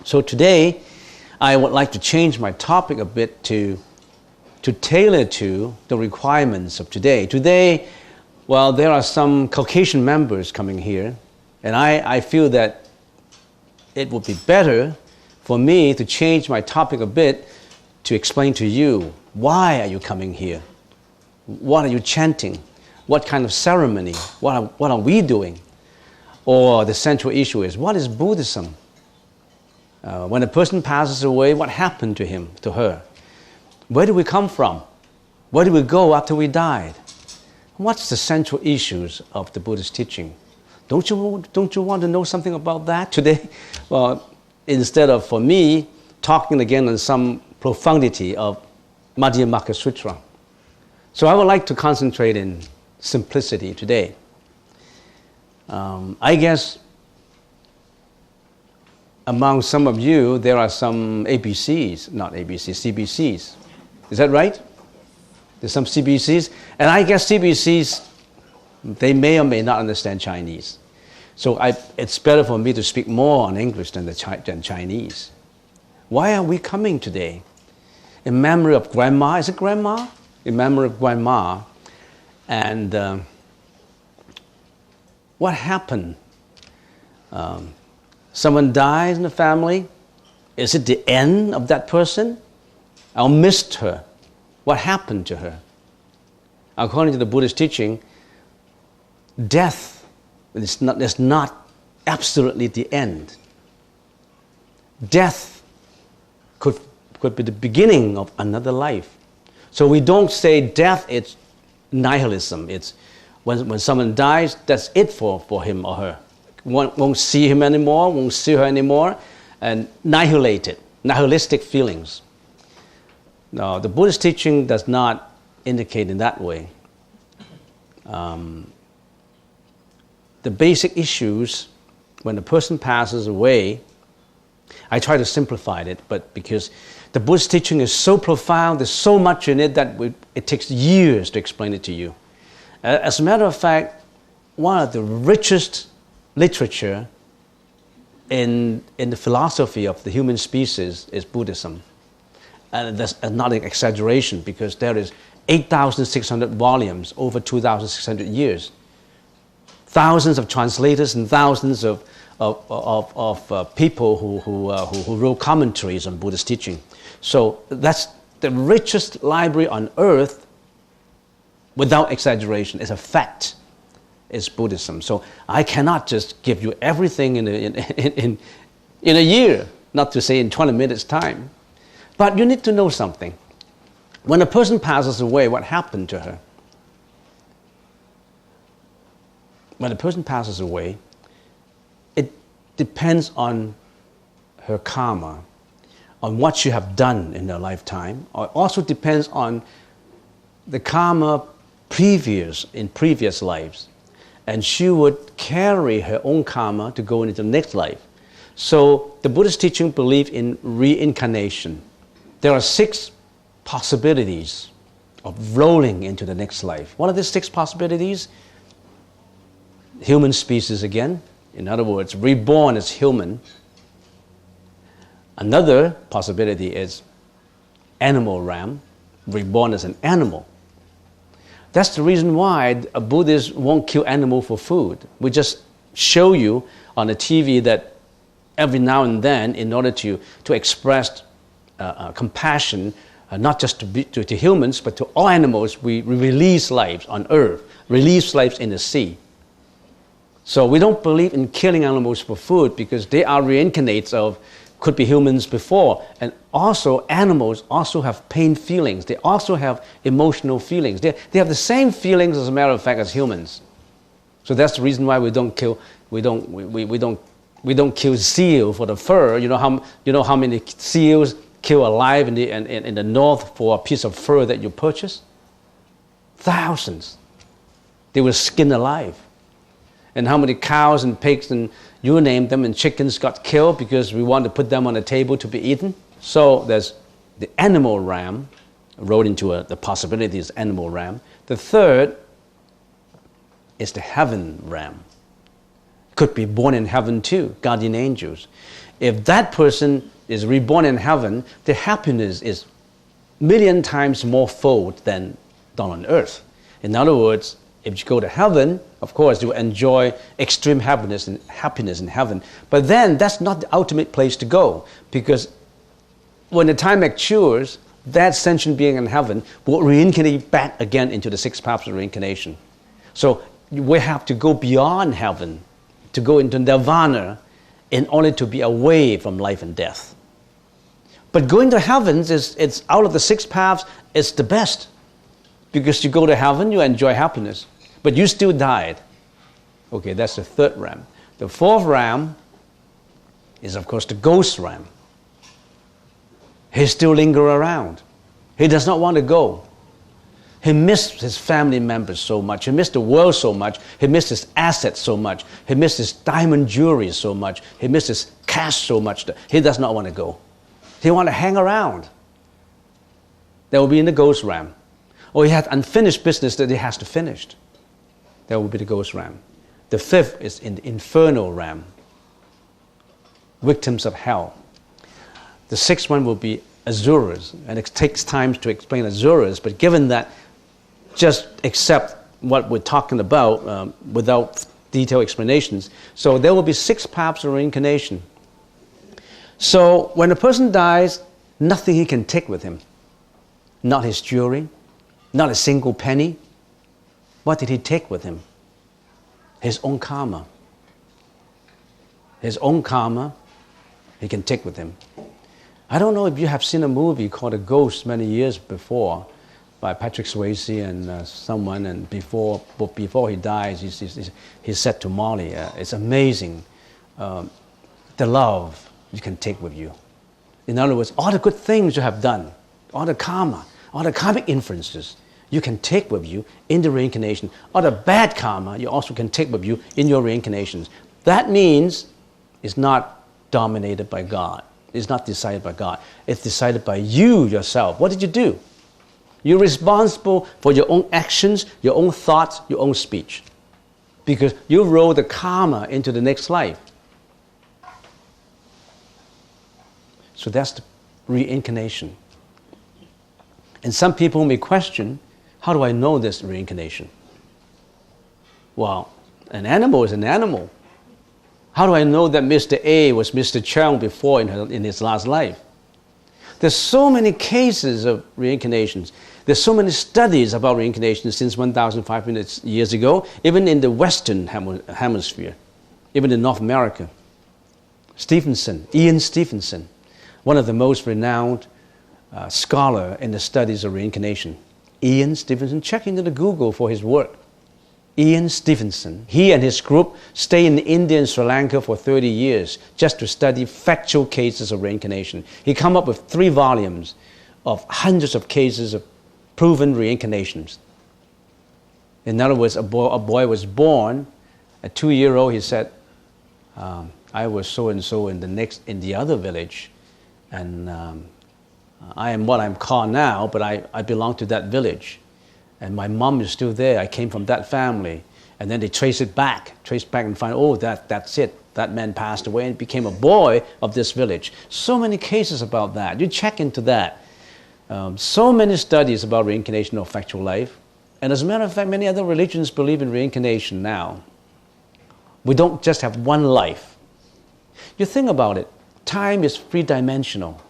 So today, I would like to change my topic a bit to tailor to the requirements of today. Today, well, there are some Caucasian members coming here, and I feel that it would be better for me to change my topic a bit to explain to you, why are you coming here? What are you chanting? What kind of ceremony? What are we doing? Or the central issue is, what is Buddhism? When a person passes away, what happened to him, to her? Where do we come from? Where do we go after we died? What's the central issues of the Buddhist teaching? Don't you want to know something about that today? Well, instead of, for me, talking again on some profundity of Madhyamaka Sutra. So I would like to concentrate in simplicity today. I guess among some of you, there are some ABCs, not ABCs, CBCs. Is that right? There's some CBCs. And I guess CBCs, they may or may not understand Chinese. So it's better for me to speak more on English than Chinese. Why are we coming today? In memory of Grandma. Is it Grandma? In memory of Grandma. And what happened? Someone dies in the family. Is it the end of that person? I missed her. What happened to her? According to the Buddhist teaching, death is not absolutely the end. Death could be the beginning of another life. So we don't say death is nihilism. It's when someone dies, that's it for him or her. Won't see him anymore, won't see her anymore, and nihilistic feelings. No, the Buddhist teaching does not indicate in that way. The basic issues, when a person passes away, I try to simplify it, but because the Buddhist teaching is so profound, there's so much in it that it takes years to explain it to you. As a matter of fact, one of the richest literature in the philosophy of the human species is Buddhism. And that's not an exaggeration, because there is 8,600 volumes over 2,600 years. Thousands of translators and thousands of people who wrote commentaries on Buddhist teaching. So that's the richest library on earth, without exaggeration. It's a fact. Is Buddhism. So I cannot just give you everything in a year, not to say in 20 minutes time. But you need to know something. When a person passes away, what happened to her? When a person passes away, it depends on her karma, on what she have done in her lifetime. It also depends on the karma in previous lives. And she would carry her own karma to go into the next life. So the Buddhist teaching believes in reincarnation. There are 6 possibilities of rolling into the next life. What are the 6 possibilities? Human species again. In other words, reborn as human. Another possibility is animal realm, reborn as an animal. That's the reason why a Buddhist won't kill animal for food. We just show you on the TV that every now and then, in order to express compassion, not just to humans, but to all animals, we release lives on earth, release lives in the sea. So we don't believe in killing animals for food, because they are reincarnates of, could be humans before. And also animals also have pain feelings. They also have emotional feelings. They have the same feelings, as a matter of fact, as humans. So that's the reason why we don't kill seal for the fur. You know how many seals killed alive in the north for a piece of fur that you purchase? Thousands. They were skinned alive. And how many cows and pigs and you name them and chickens got killed because we want to put them on a table to be eaten? So there's the animal realm, wrote into the possibility is animal realm. The third is the heaven realm. Could be born in heaven too, guardian angels. If that person is reborn in heaven, the happiness is million times more fold than down on earth. In other words, if you go to heaven, of course, you enjoy extreme happiness in heaven. But then that's not the ultimate place to go, because when the time matures, that sentient being in heaven will reincarnate back again into the six paths of reincarnation. So we have to go beyond heaven, to go into nirvana, in order to be away from life and death. But going to heavens it's out of the six paths, it's the best. Because you go to heaven, you enjoy happiness. But you still died. Okay, that's the third realm. The fourth realm is, of course, the ghost realm. He still lingers around. He does not want to go. He missed his family members so much. He missed the world so much. He missed his assets so much. He missed his diamond jewelry so much. He missed his cash so much that he does not want to go. He wants to hang around. That will be in the ghost realm. Or he had unfinished business that he has to finish. That will be the ghost realm. The fifth is in the infernal realm. Victims of hell. The sixth one will be Asuras. And it takes time to explain Asuras, but given that, just accept what we're talking about without detailed explanations. So there will be six paths of reincarnation. So when a person dies, nothing he can take with him. Not his jewelry, not a single penny. What did he take with him? His own karma. His own karma he can take with him. I don't know if you have seen a movie called A Ghost many years before by Patrick Swayze and someone, and before he dies, he said to Molly, it's amazing the love you can take with you. In other words, all the good things you have done, all the karma, all the karmic influences you can take with you in the reincarnation. All the bad karma you also can take with you in your reincarnations. That means it's not dominated by God. It's not decided by God. It's decided by you yourself. What did you do? You're responsible for your own actions, your own thoughts, your own speech. Because you roll the karma into the next life. So that's the reincarnation. And some people may question, how do I know this reincarnation? Well, an animal is an animal. How do I know that Mr. A was Mr. Chung before in his last life? There's so many cases of reincarnations. There's so many studies about reincarnation since 1,500 years ago, even in the Western hemisphere, even in North America. Ian Stevenson, one of the most renowned scholar in the studies of reincarnation. Ian Stevenson, check into the Google for his work. Ian Stevenson. He and his group stay in India and Sri Lanka for 30 years just to study factual cases of reincarnation. He came up with 3 volumes of hundreds of cases of proven reincarnations. In other words, a boy was born, a 2-year-old, he said, I was so-and-so in the other village, and I am what I'm called now, but I belong to that village. And my mom is still there. I came from that family. And then they trace back and find, oh, that's it. That man passed away and became a boy of this village. So many cases about that. You check into that. So many studies about reincarnation of factual life. And as a matter of fact, many other religions believe in reincarnation now. We don't just have one life. You think about it. Time is 3-dimensional.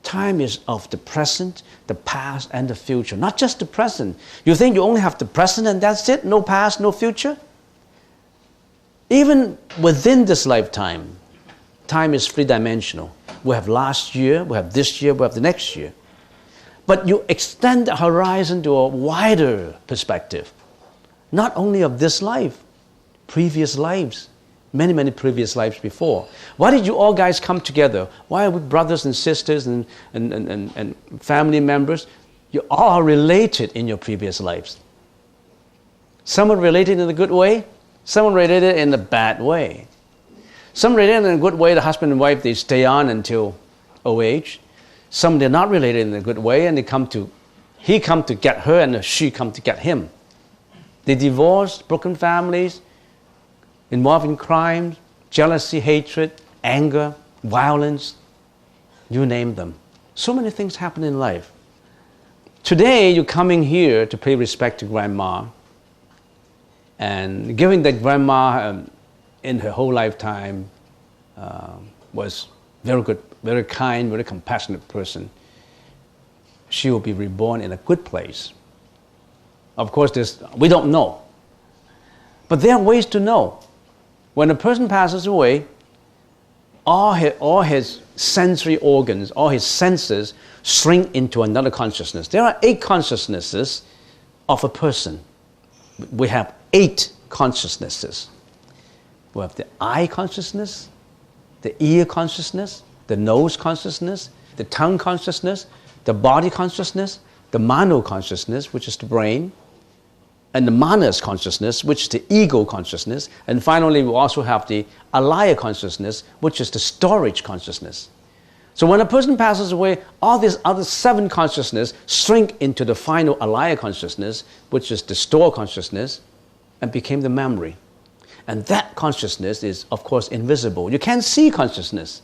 Time is of the present, the past, and the future. Not just the present. You think you only have the present and that's it? No past, no future? Even within this lifetime, time is 3-dimensional. We have last year, we have this year, we have the next year. But you extend the horizon to a wider perspective. Not only of this life, previous lives, many, many previous lives before. Why did you all guys come together? Why are we brothers and sisters and family members? You all are related in your previous lives. Some are related in a good way, some are related in a bad way. Some related in a good way, the husband and wife, they stay on until old age. Some they're not related in a good way, and he come to get her and she come to get him. They divorce, broken families, involved in crimes, jealousy, hatred, anger, violence, you name them. So many things happen in life. Today, you're coming here to pay respect to Grandma, and given that Grandma in her whole lifetime was very good, very kind, very compassionate person, she will be reborn in a good place. Of course, we don't know. But there are ways to know. When a person passes away, all his sensory organs, all his senses shrink into another consciousness. There are 8 consciousnesses of a person. We have 8 consciousnesses. We have the eye consciousness, the ear consciousness, the nose consciousness, the tongue consciousness, the body consciousness, the mano consciousness, which is the brain, and the manas consciousness, which is the ego consciousness, and finally we also have the alaya consciousness, which is the storage consciousness. So when a person passes away, all these other 7 consciousnesses shrink into the final alaya consciousness, which is the store consciousness, and became the memory. And that consciousness is, of course, invisible. You can't see consciousness.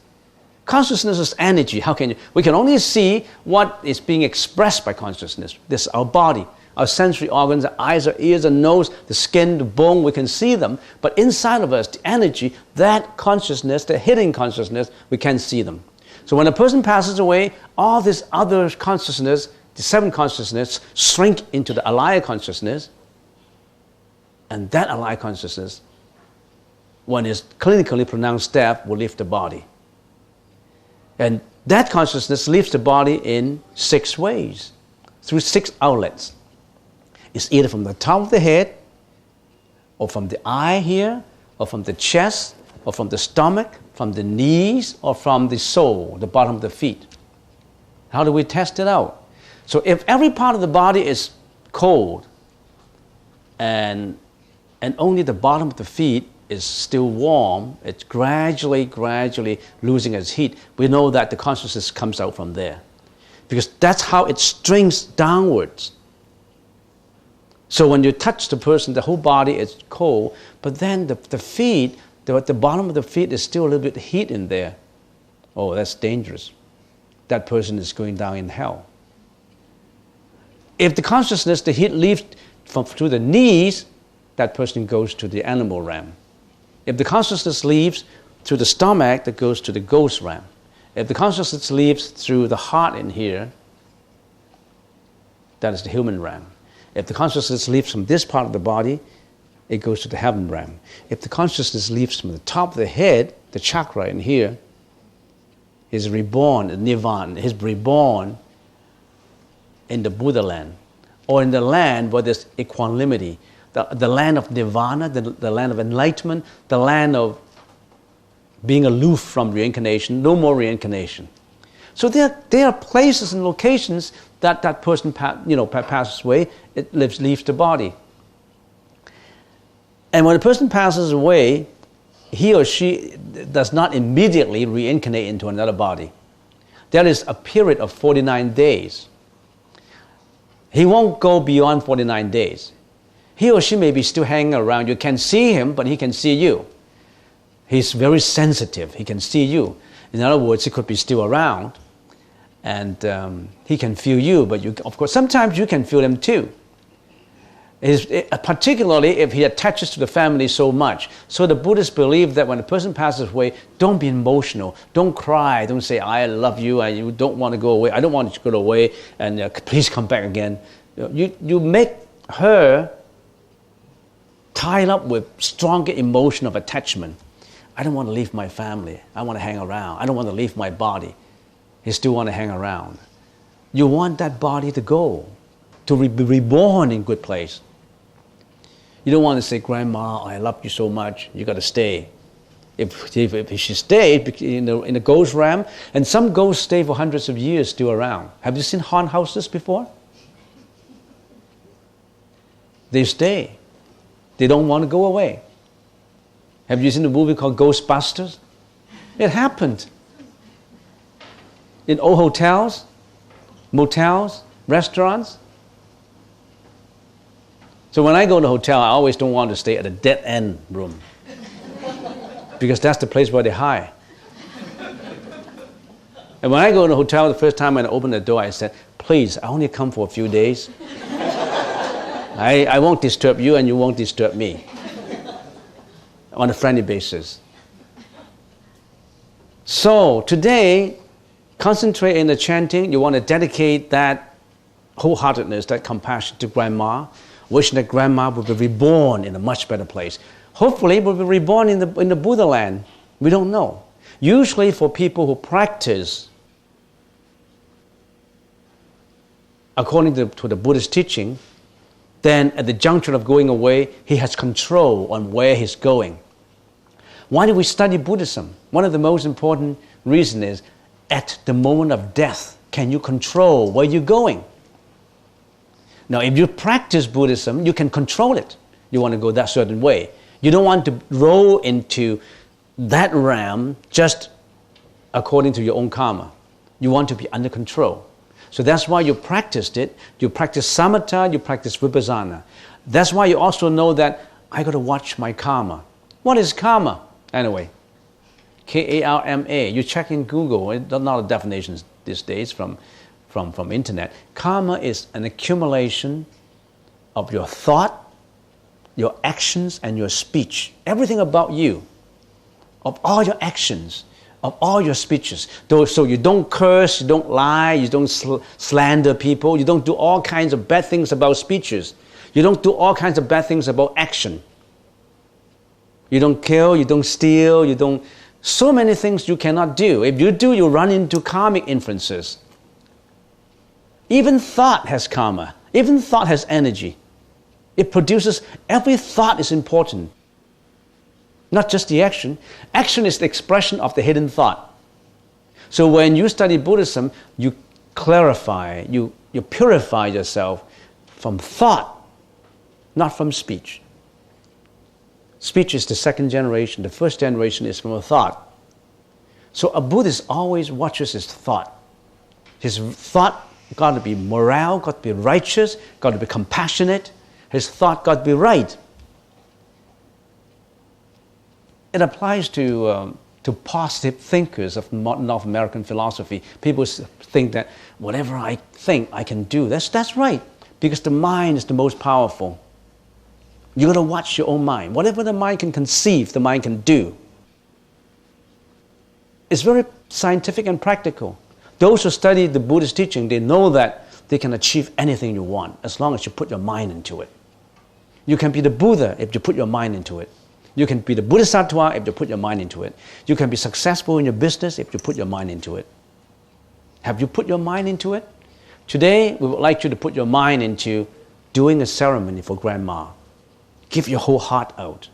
Consciousness is energy. How can you? We can only see what is being expressed by consciousness. This is our body, our sensory organs, our eyes, our ears, our nose, the skin, the bone, we can see them. But inside of us, the energy, that consciousness, the hidden consciousness, we can't see them. So when a person passes away, all this other consciousness, the 7 consciousness, shrink into the alaya consciousness. And that alaya consciousness, when it's clinically pronounced death, will leave the body. And that consciousness leaves the body in 6 ways, through 6 outlets. It's either from the top of the head, or from the eye here, or from the chest, or from the stomach, from the knees, or from the sole, the bottom of the feet. How do we test it out? So if every part of the body is cold, and only the bottom of the feet is still warm, it's gradually losing its heat, we know that the consciousness comes out from there. Because that's how it strings downwards. So when you touch the person, the whole body is cold, but then the feet, the bottom of the feet is still a little bit of heat in there. Oh, that's dangerous. That person is going down in hell. If the consciousness, the heat leaves through the knees, that person goes to the animal realm. If the consciousness leaves through the stomach, that goes to the ghost realm. If the consciousness leaves through the heart in here, that is the human realm. If the consciousness leaves from this part of the body, it goes to the heaven realm. If the consciousness leaves from the top of the head, the chakra in here, is reborn in Nirvana, is reborn in the Buddha land, or in the land where there's equanimity, the land of Nirvana, the land of enlightenment, the land of being aloof from reincarnation, no more reincarnation. So there are places and locations that person passes away, it leaves the body. And when a person passes away, he or she does not immediately reincarnate into another body. There is a period of 49 days. He won't go beyond 49 days. He or she may be still hanging around. You can see him, but he can see you. He's very sensitive. He can see you. In other words, he could be still around, and he can feel you, but you, of course, sometimes you can feel him too. Particularly if he attaches to the family so much. So the Buddhists believe that when a person passes away, don't be emotional, don't cry, don't say, I love you, and you don't want to go away, I don't want you to go away, and please come back again. You make her tied up with stronger emotion of attachment. I don't want to leave my family, I want to hang around, I don't want to leave my body. He still want to hang around. You want that body to go, to be reborn in good place. You don't want to say, Grandma, I love you so much, you got to stay. If she stayed in the ghost realm, and some ghosts stay for hundreds of years still around. Have you seen haunted houses before? They stay. They don't want to go away. Have you seen the movie called Ghostbusters? It happened. In old hotels, motels, restaurants. So when I go to a hotel, I always don't want to stay at a dead-end room. Because that's the place where they hide. And when I go to a hotel, the first time when I opened the door, I said, please, I only come for a few days. I won't disturb you and you won't disturb me. On a friendly basis. So today, concentrate in the chanting. You want to dedicate that wholeheartedness, that compassion to Grandma, wishing that Grandma will be reborn in a much better place. Hopefully, we'll be reborn in the Buddha land. We don't know. Usually for people who practice according to the Buddhist teaching, then at the juncture of going away, he has control on where he's going. Why do we study Buddhism? One of the most important reasons is, at the moment of death, can you control where you're going? Now, if you practice Buddhism, you can control it. You want to go that certain way. You don't want to roll into that realm just according to your own karma. You want to be under control. So that's why you practiced it. You practice samatha, you practice vipassana. That's why you also know that I got to watch my karma. What is karma? Anyway, K-A-R-M-A. You check in Google. It's not a definition these days from internet. Karma is an accumulation of your thought, your actions, and your speech. Everything about you, of all your actions, of all your speeches. So you don't curse, you don't lie, you don't slander people, you don't do all kinds of bad things about speeches. You don't do all kinds of bad things about action. You don't kill, you don't steal, you don't... So many things you cannot do. If you do, you run into karmic influences. Even thought has karma. Even thought has energy. It produces... Every thought is important. Not just the action. Action is the expression of the hidden thought. So when you study Buddhism, you clarify, you purify yourself from thought, not from speech. Speech is the second generation. The first generation is from a thought. So a Buddhist always watches his thought. His thought got to be moral, got to be righteous, got to be compassionate. His thought got to be right. It applies to positive thinkers of North American philosophy. People think that whatever I think, I can do. That's right, because the mind is the most powerful. You got to watch your own mind. Whatever the mind can conceive, the mind can do. It's very scientific and practical. Those who study the Buddhist teaching, they know that they can achieve anything you want as long as you put your mind into it. You can be the Buddha if you put your mind into it. You can be the Bodhisattva if you put your mind into it. You can be successful in your business if you put your mind into it. Have you put your mind into it? Today, we would like you to put your mind into doing a ceremony for Grandma. Give your whole heart out.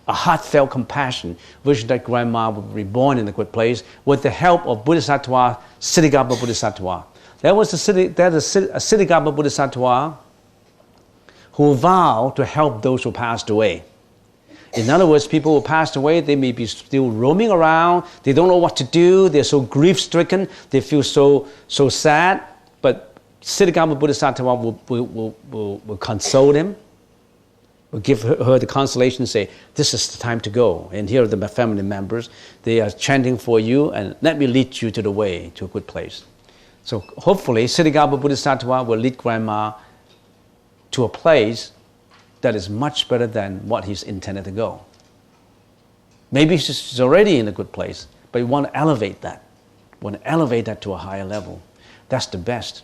A heartfelt compassion, wishing that Grandma would be reborn in a good place with the help of Bodhisattva, Siddhigarbha Bodhisattva. There was a Siddhigarbha Bodhisattva who vowed to help those who passed away. In other words, people who passed away, they may be still roaming around, they don't know what to do, they're so grief-stricken, they feel so sad, but Siddhigarbha Bodhisattva will console him, will give her the consolation and say, this is the time to go, and here are the family members, they are chanting for you, and let me lead you to the way, to a good place. So hopefully, Siddhigarbha Bodhisattva will lead Grandma to a place that is much better than what he's intended to go. Maybe she's already in a good place, but you want to elevate that. Want to elevate that to a higher level. That's the best.